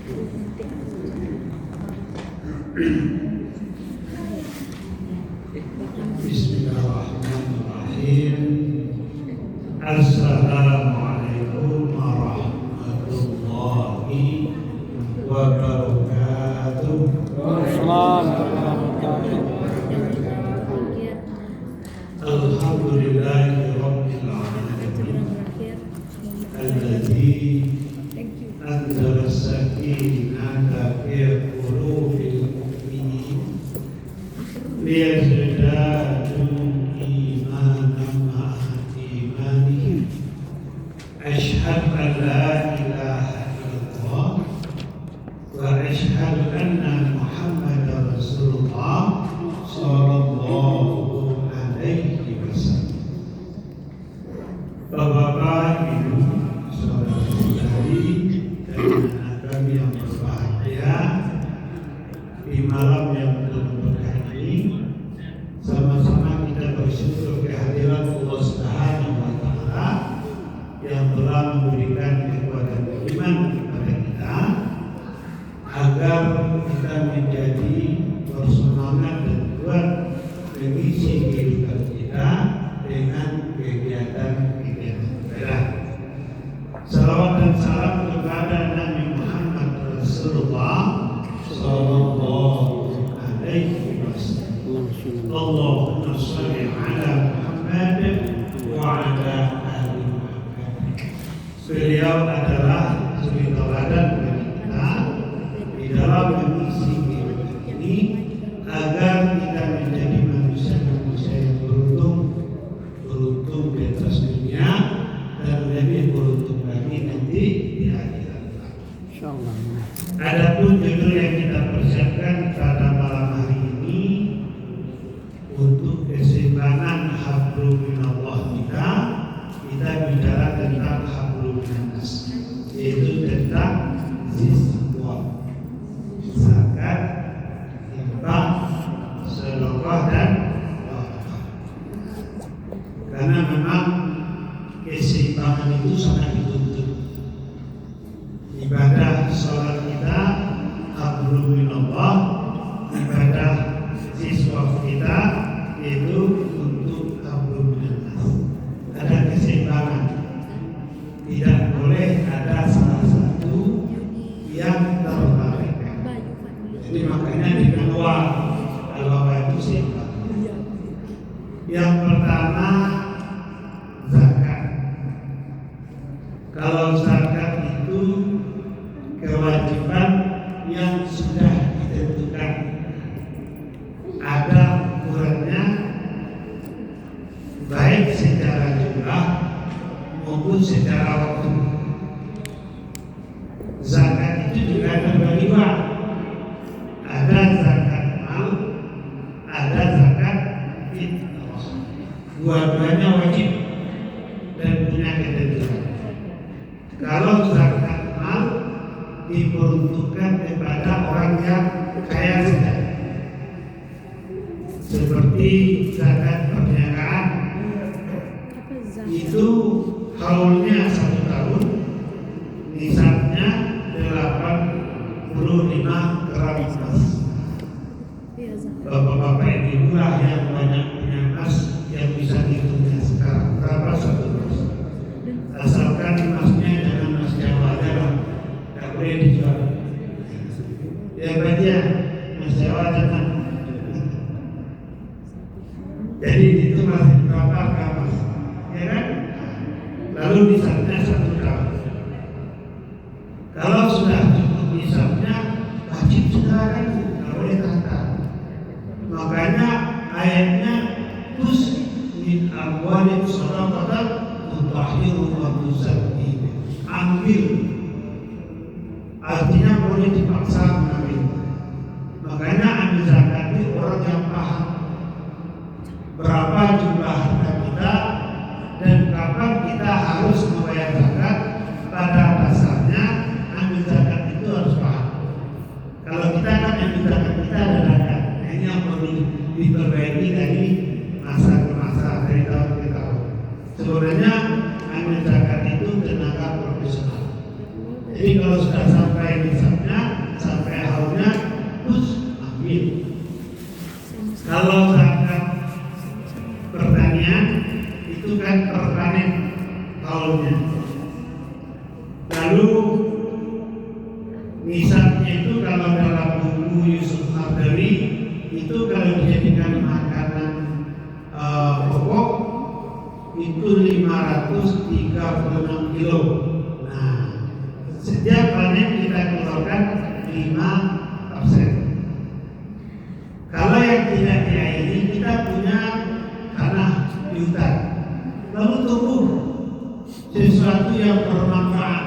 Bismillahirrahmanirrahim. Assalamualaikum warahmatullahi wabarakatuh. Alhamdulillahi rabbil alamin. Alladzi anzala as-sakinata fi qulubil mu'minin liyazdadu imanan ma'a imanihim. Asyhadu an la ilaha illallah wa asyhadu anna Muhammadar Rasulullah sallallahu alaihi wasallam. Bapak-bapak, Ibu, saudara-saudari dan anak kami yang berbahagia di malam yang berkah ini, sama-sama kita bersyukur kehadiran Allah Subhanahu wa taala yang telah memberikan kekuatan iman kepada kita agar kita menjadi bersemangat dan kuat mengisi kehidupan kita dengan kegiatan-kegiatan ibadah. Salawat dan salam kepada Nabi Muhammad Rasulullah sallallahu alaihi wasallam. Allahumma shalli ala Muhammad wa ala ali Muhammad. Beliau adalah suri tauladan bagi kita di dalam mengisi kehidupan ini agar kita menjadi manusia-manusia yang beruntung di atas dunia dan lebih beruntung lagi nanti di akhirat. Insyaallah. Adapun judul yang kita persiapkan pada malam hari ini untuk keseimbangan hablum minallah kita bicara tentang hablum minannas, yaitu tentang zikr, zakat, infak, sedekah dan wakaf. Karena memang keseimbangan itu sangat dituntut. Ibadah sholat kita hablum minallah, ibadah zikr kita itu untuk hablum minannas. Ada keseimbangan. Tidak boleh ada salah satu yang terlalaikan. Jadi makanya dikeluar kalau itu seimbang. Yang pertama zakat. Kalau zakat itu kewajiban yang sudah ditentukan, ada ukurannya, baik secara jumlah maupun secara waktu. Zakat itu juga terbagi dua. Ada zakat mal, ada zakat fitrah. Dua-duanya wajib dan punya ketentuan. Kalau zakat mal diperuntukkan kepada orang yang kaya sudah, seperti zakat perniagaan, itu haulnya 1 tahun, nisabnya 85 gram emas. Bapak-bapak ibu lah yang banyak punya emas yang bisa dihitungnya sekarang berapa 1 emas. Asalkan emasnya jangan emas Jawa aja lah, tak boleh dijual. Ya bagian emas Jawa jangan. Jadi itu masih berapa emas, ya kan? Lalu nisabnya 1 tahun. Kalau sudah cukup nisabnya, wajib sekarang tidak boleh tata. Makanya ayatnya tus min amwalihim shadaqatan tutahhiruhum wa tuzakkihim. Ambil, artinya boleh dipaksa mengambil. Makanya ambil zakat itu orang yang paham berapa jumlah harta kita dan kapan kita harus membayar zakat. Pada dasarnya ambil zakat itu harus paham. Kalau kita kan ambil zakat kita ada zakat, ini yang perlu diperbaiki dari masa ke masa, dari tahun ke tahun. Sebenarnya ambil zakat itu tenaga profesional. Jadi kalau sudah sampai nisabnya Misalnya itu kalau dalam buku Yusuf Mardawi itu kalau dijadikan makanan pokok itu 536 kilo. Nah, setiap panen kita keluarkan 5%. Kalau yang tidak diairi, kita punya tanah di hutan, lalu tumbuh sesuatu yang bermanfaat,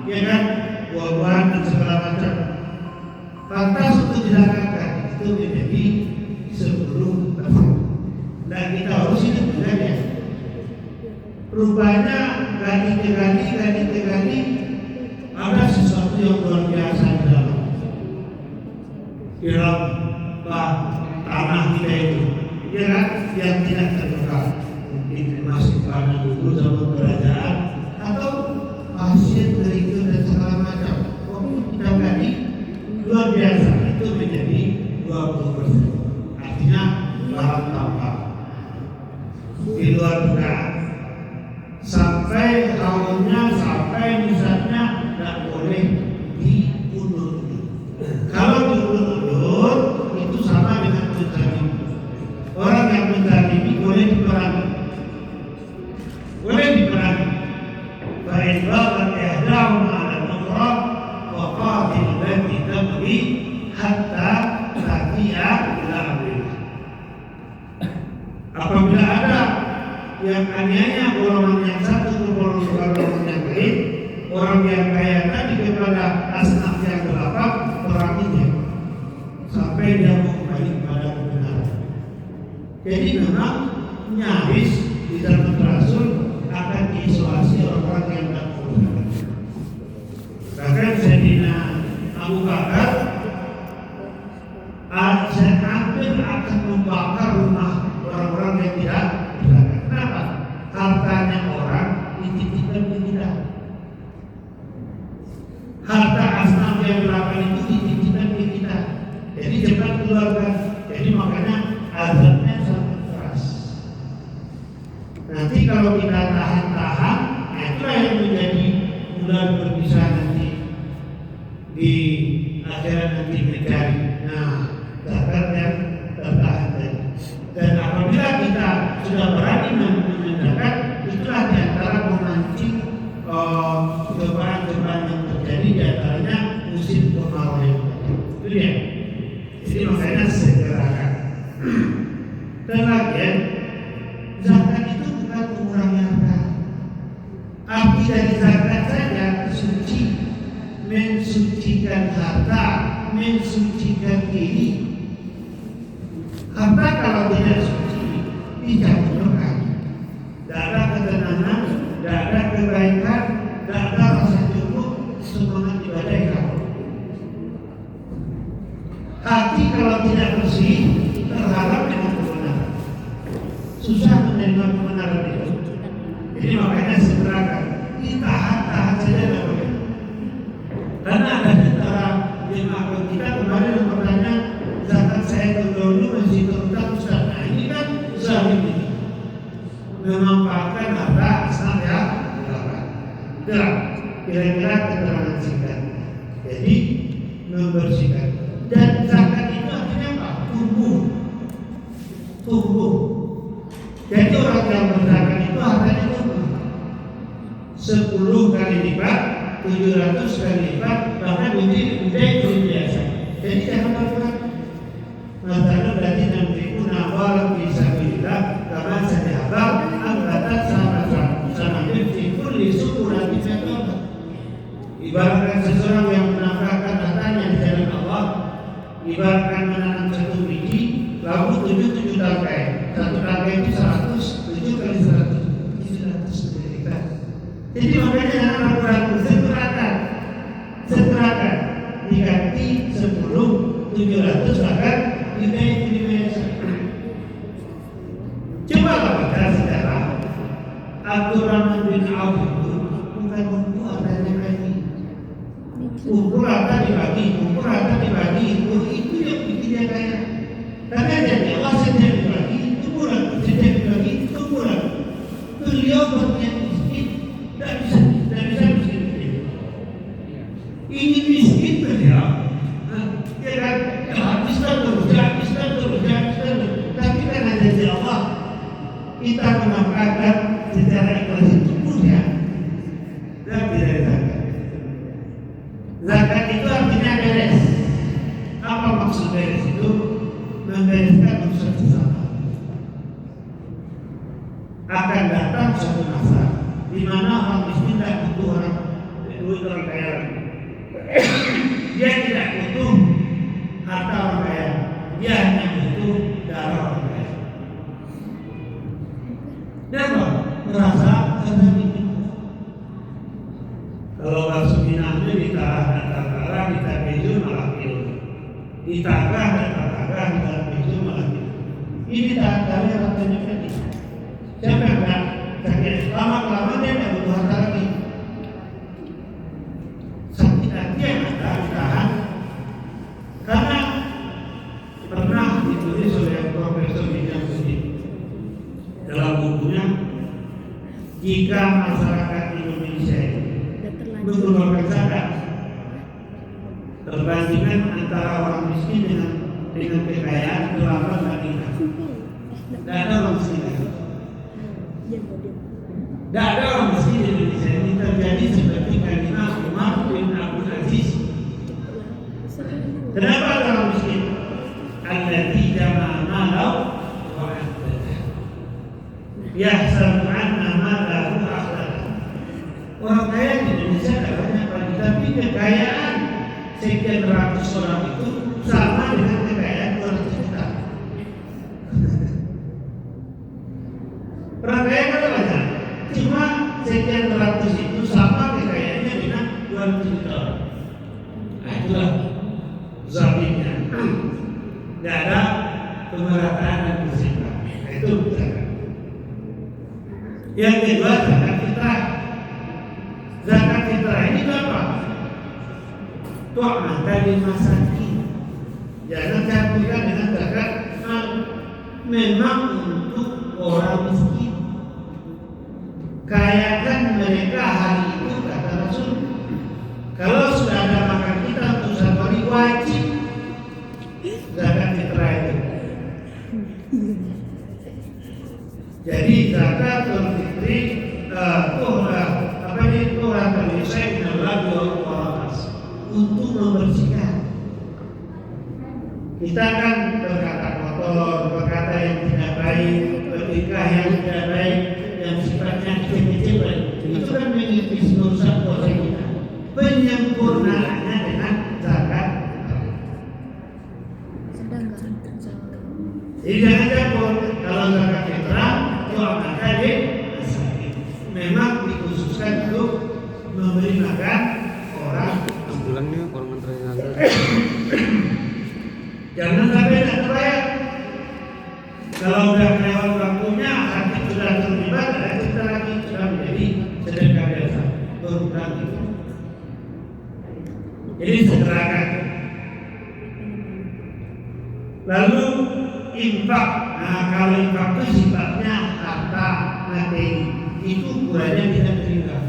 ya kan, buah-buahan dan segala macam. Lantas untuk dilakukan itu menjadi 10%. Dan kita harus hidup dengan ya. Rupanya gani ke gani ada sesuatu yang luar biasa di dalam tanah kita itu, ya kan, yang tidak tertukar. Mungkin masih pada dulu zaman kerajaan atau pasien berikut dan segala macam. Kita gani luar biasa itu menjadi 20%. Artinya bahan tambah di luar dugaan. Sampai tahunnya, sampai misalnya tidak boleh diundur. Kalau diundur itu sama dengan menzalimi. Orang yang menzalimi boleh diperangi. Boleh diperangi. Fa'in baghat ihdahuma 'ala al-ukhra wa qatil allati tabghi hatta tafi'a ila amrillah. Apabila ada yang aniaya golongan yang satu ke golongan yang lain, orang yang kaya tadi kepada asnaf yang berlapang, peranginya sampai dia kembali kepada kebenaran. Jadi memang nyaris di dalam Rasul akan diisolasi orang-orang yang tak benar. Bahkan Sayyidina Abu Bakar hampir akan membakar rumah orang-orang yang tidak benar. Kenapa? Hartanya orang dititipkan ke kita. Harta asnaf yang belakang itu dititipkan ke kita. Jadi cepat keluarkan. Jadi makanya azabnya sangat keras. Nanti kalau kita tahan-tahan, itulah yang menjadi bulan berpisah nanti di akhirat nanti mencari. Nah, zakat yang tertahan tadi. Dan apabila kita sudah berani mengerjakan, itulah diantara memancing cobaan-cobaan yang terjadi, diantaranya musim kemarau yang terjadi. Itu dia. Jadi makanya segerakan. Dan lagi, zakat itu bukan mengurangi harta. Arti dari zakat saja suci, mensucikan harta, mensucikan diri. Harta kalau tidak suci, dicampur berkah. Tidak ada ketenangan, tidak ada kebaikan, tidak ada rasa cukup, semangat ibadah hilang. Hati kalau tidak bersih, terhalang dengan kebenaran. Susah menerima kebenaran itu. Jadi makanya segerakan, ditahan-tahan saja tidak boleh. Karena ada antara jemaah kita kemarin yang bertanya, zakat saya dulu masih terutang Ustaz. Nah ini kan zalim ini, memanfaatkan harta asnaf yang belakang. Itulah kira-kira keterangan singkat. Jadi membersihkan. Dan zakat itu artinya apa? Tumbuh. Jadi orang yang berzakat itu hartanya tumbuh 10 kali lipat, 700 kali lipat, bahkan lebih biasa. Jadi jangan berkurang. Masalah berarti nanti pun awal bisa bilang karena sejahter angkatan sama pun disuruh nanti saya. Ibaratkan seseorang yang menafkahkan hartanya di jalan Allah, ibaratkan menanam satu biji, lalu 7 tangkai. Satu tangkai itu 100, 7 kali 100, 700 miliar. Jadi makanya jangan ragu-ragu, segerakan diganti 10, 700 agar kita itu dimensi. Coba baca sejarah Abdurrahman bin Auf itu bukan buku adanya lagi. Ukur rata dibagi, itu yang bikin dia kaya. Karena dia wasit dia dibagi, itu murah. Dia dibagi, itu murah. Beliau berniat miskin, tidak bisa miskin. Ini ingin miskin beliau. Ya kan, habiskan terus. Tapi kan ada di Allah. Kita menafkahkan secara ikhlas itu mudah. Tapi dari zakat. Zakat itu artinya beres. Apa maksud beres itu? Membereskan urusan sesama. Akan datang suatu masa di mana orang miskin tidak butuh orang kaya. Dia tidak butuh harta orang kaya. Dia hanya butuh darah orang kaya. Dia merasa terhina. Kalau bahasa Minangnya ditaruh kita keju malah kilo. Ditagah kita keju malah kilo. Ini tagahnya rasanya tadi. Siapa yang enggak sakit? Lama-lama dia tidak butuh harta lagi. Sakit hati yang ada ditahan. Karena pernah ditulis oleh Profesor Bidang Studi dalam bukunya, jika masyarakat Indonesia mengeluarkan zakat, perbandingan antara orang miskin dengan kekayaan 8 banding 6. Tidak ada orang miskin. Tidak ada orang miskin di Indonesia. Ini terjadi seperti kalimat Umar bin Abdul Aziz. Kenapa ada orang miskin? Allati jama'a malau wa ahdadah. Yahsabu anna malahu akhladah. Orang kaya di Indonesia tidak banyak lagi, tapi kekayaan sekian ratus orang itu sama dengan kekayaan 200 juta. Orang kaya kan banyak, cuma sekian ratus itu sama kekayaannya dengan 200 juta orang. Nah itulah zalimnya. Tidak ada pemerataan dan keseimbangan. Nah, itu zakat. Yang kedua zakat fitrah. Zakat fitrah ini apa? Tu'matan lil masakin. Jangan campurkan dengan zakat mal. Memang untuk orang miskin. Kayakan mereka hari itu kata Rasul. Kalau sudah ada makan kita untuk satu hari wajib zakat fitrah itu. Jadi zakat fitri itu terlihat dalam dua untuk membersihkan. Kita kan berkata kotor, berkata yang tidak baik, bertingkah yang tidak baik, yang sifatnya kecil-kecil, itu kan mengikis urusan dosa kita. Penyempurnaannya dengan zakat. Jadi jangan campur. Kalau zakat fitrah itu akan jadi memang dikhususkan untuk memberi makan orang. Bulannya orang antara Jangan sampai tidak terbayar. Kalau sudah lewat waktunya, hati sudah terlibat, ada kita lagi sudah menjadi sedekah biasa, berhutang itu. Jadi segerakan. Lalu infak. Nah, kalau infak itu sifatnya harta materi, itu ukurannya tidak berimbang.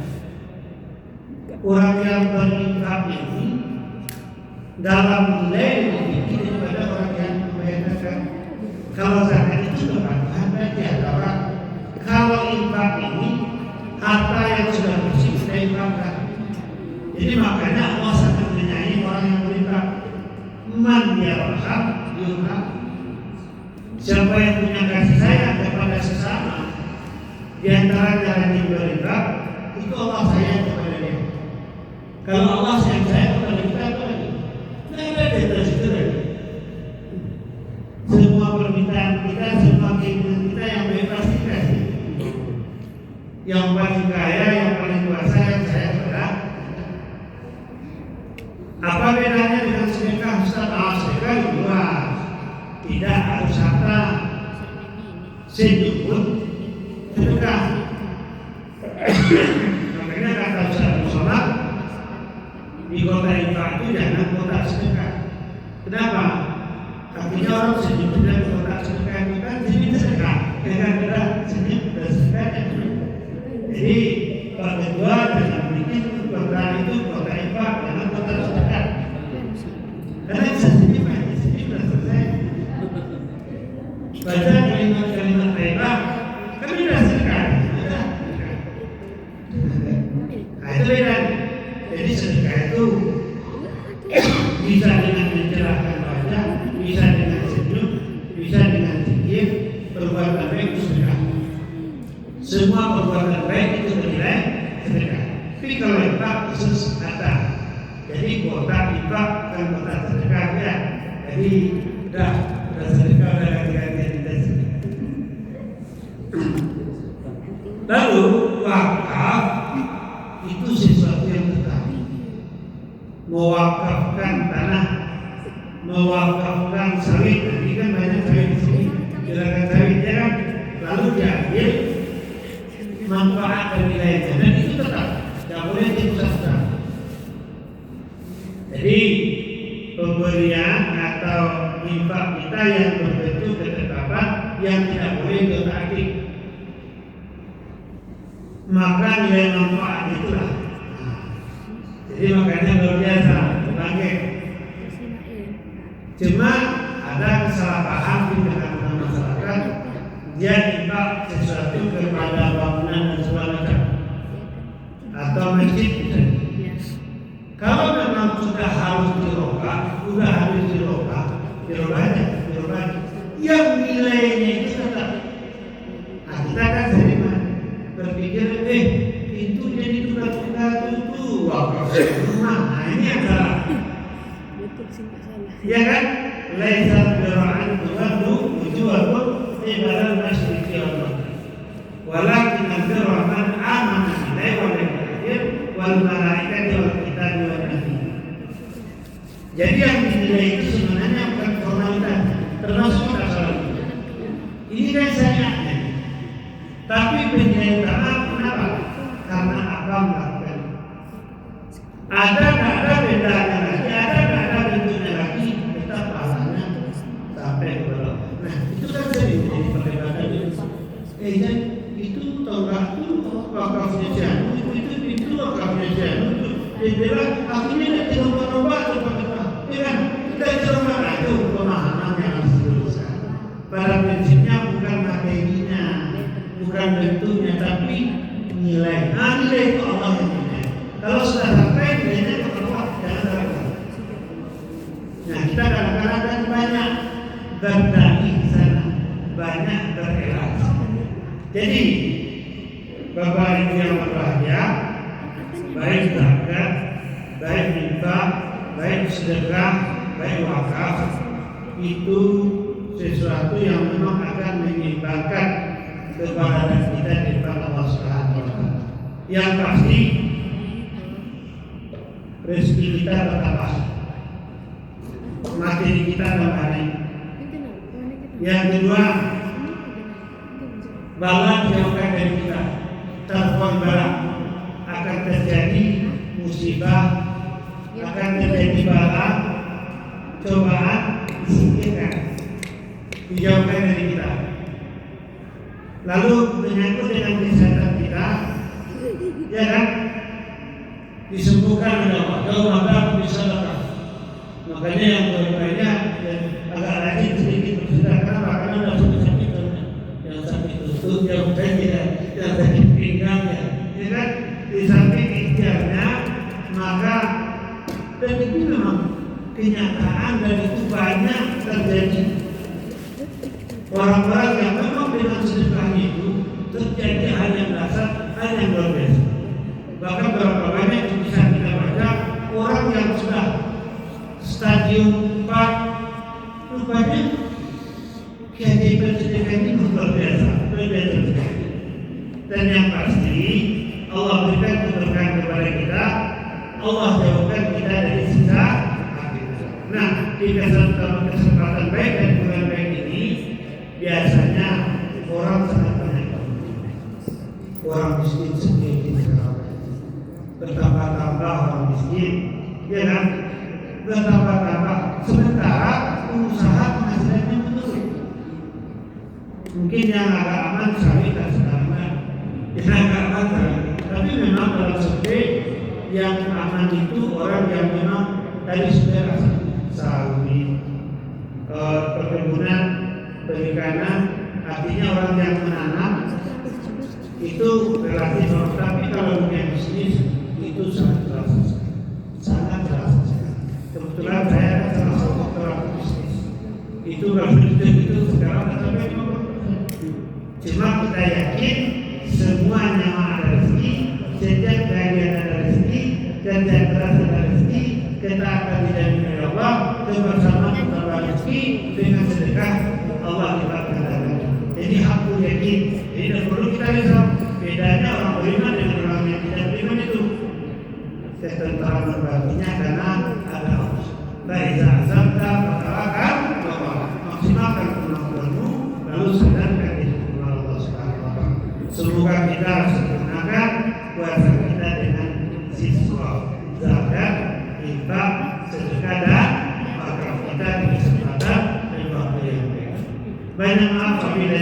Orang yang berinfak ini dalam nilai lebih tinggi daripada orang yang membayar zakat. Kalau zakat itu bermanfaat bagi orang. Kalau infak ini harta yang sudah bersih sudah infakkan. Jadi makanya Allah sangat menyayangi orang yang berinfak. Man yarham yurham. Siapa yang punya kasih sayang kepada sesama, di antara cara dia berinfak, itu Allah sayang kepada dia. Kalau Allah sayang kepada kita, apa lagi? Tidak ada di atas itu lagi. Semua permintaan kita, semua keinginan kita yang bebas dikasih. Yang paling kaya, yang paling kuasa, yang sayang kepada. Apa bedanya dengan sedekah? Ustaz, sedekah luas. Tidak harus harta. Senyum pun sedekah. Makanya kata Ustaz Musola, di kota infak itu jangan kota sedekah. Kenapa? Artinya orang senyum dan kota sedekah itu kan senyum sedekah. Kadang-kadang senyum dan sedekah. Jadi Pak Ketua jangan bikin kota itu kota infak, jangan kota sedekah. bisa dengan mencerahkan wajah, bisa dengan senyum, bisa dengan zikir. Perbuatan baik itu sedekah. Semua perbuatan baik itu bernilai sedekah. Tapi kalau infak khusus kata, jadi kuota infak kan kuota sedekah ya. Jadi udah sedekah udah ganti-gantian kita sedekah. Lalu wakaf itu sesuatu yang tetap. Mewakafkan tanah, mewakafkan sawit. Ini kan banyak sawit di sini. Gerakan sawitnya kan lalu diambil manfaat dan nilainya, dan itu tetap tidak boleh dirusak. Jadi pemberian atau infak kita yang berbentuk ketetapan yang tidak boleh ditaati, maka nilai manfaat itulah. Jadi makanya luar biasa bangkit. Cuma ada kesalahpahaman di tengah-tengah masyarakat, dia infak sesuatu kepada bangunan dan sebagainya atau masjid misalnya. Kalau memang sudah harus dirubah, yang nilainya itu tetap. Nah, kita kan sering berpikir, itu jadi tukar-tukar itu wakaf rumah. Nah, ini adalah ya kan? Laisa birra'an tuwaddu wujuhakum qibala al-masyriqi wal maghrib. Walakin al-birra man amana billahi wal yawmil akhir wal malaikati wal kitabi wan nabiyyin. Jadi yang dinilai itu sebenarnya bukan formalitas, termasuk masalah. Ini kan syariatnya. Tapi penilaian tanah kenapa? Karena akal melakukan. Ada nggak ada bedanya lagi, ada bentuknya lagi, tetap pahalanya sampai ke bawah. Nah, itu kan sering jadi perdebatan itu. Itu tonggak itu wakafnya siapa? Itu wakafnya siapa? Dia bilang akhirnya tidak merubah atau kan kita coba itu pemahaman yang harus diluruskan. Pada prinsipnya bukan materinya, bukan bentuknya, tapi nilai. Nilai itu Allah yang nilai. Kalau sudah sampai nilainya ke Allah, jangan ragu. Nah, kita kadang-kadang kan banyak berdali di sana, banyak berelak. Jadi, Bapak Ibu yang berbahagia, baik zakat, baik infak, baik sedekah, baik wakaf, itu sesuatu yang memang akan menyimpangkan kebahagiaan kita di depan Allah Subhanahu wa Ta'ala. Yang pasti rezeki kita bertambah, materi kita bertambah. Yang kedua, bala dijauhkan dari kita, telepon bala, akan terjadi musibah, akan terjadi bala, cobaan, disingkirkan, dijauhkan dari kita. Lalu menyangkut dengan kesehatan kita, ya kan, disembuhkan oleh Allah. Jauh maka bisa lekas. Makanya yang banyak agak rajin sedikit bersedekah. Kenapa? Karena ada sakit, yang sakit lutut, yang sakit pinggang, ya kan, di samping ikhtiarnya, maka dan itu memang kenyataan dan itu banyak terjadi. Orang-orang yang memang dengan sedekahnya itu terjadi hal yang dasar, hal yang luar biasa. Bahkan berapa banyak bisa kita baca orang yang sudah stadium 4 rupanya kehidupan sedekah ini luar biasa sekali. Dan yang pasti Allah berikan keberkahan kepada kita, Allah jauhkan kita dari siksa api. Nah, di kesempatan baik dan bulan baik ini biasanya orang sangat banyak, orang miskin sendiri bertambah-tambah orang miskin, ya kan, bertambah-tambah. Sementara usaha penghasilannya menurun. Mungkin yang agak aman sawit dan sedangkan yang agak aman sawit. Tapi memang dalam survei yang aman itu orang yang memang tadi sudah sawit, perkebunan, perikanan, artinya orang yang menanam itu relatif normal. Tapi kalau dunia bisnis itu sangat terasa sekali. itu kalau itu sekarang sampai 50%. Cuma kita yakin semuanya ada rezeki, setiap bagian ada rezeki, kerja keras ada rezeki, ketaatan dijamin oleh Allah, kebersamaan tambah rezeki dengan sedekah Allah lipatkan lagi. Jadi aku yakin, tidak perlu kita risau. Bedanya orang beriman dengan orang yang tidak beriman itu ketentraman batinnya karena ada Allah. Baik azabta fatawakal maksimalkan kemampuanmu lalu sadarkan diri kepada Allah Subhanahu wa taala. Semoga kita sempurnakan puasa kita dengan siswa zakat, infak, sedekah dan wakaf kita di kesempatan dan waktu yang baik. Banyak maaf apabila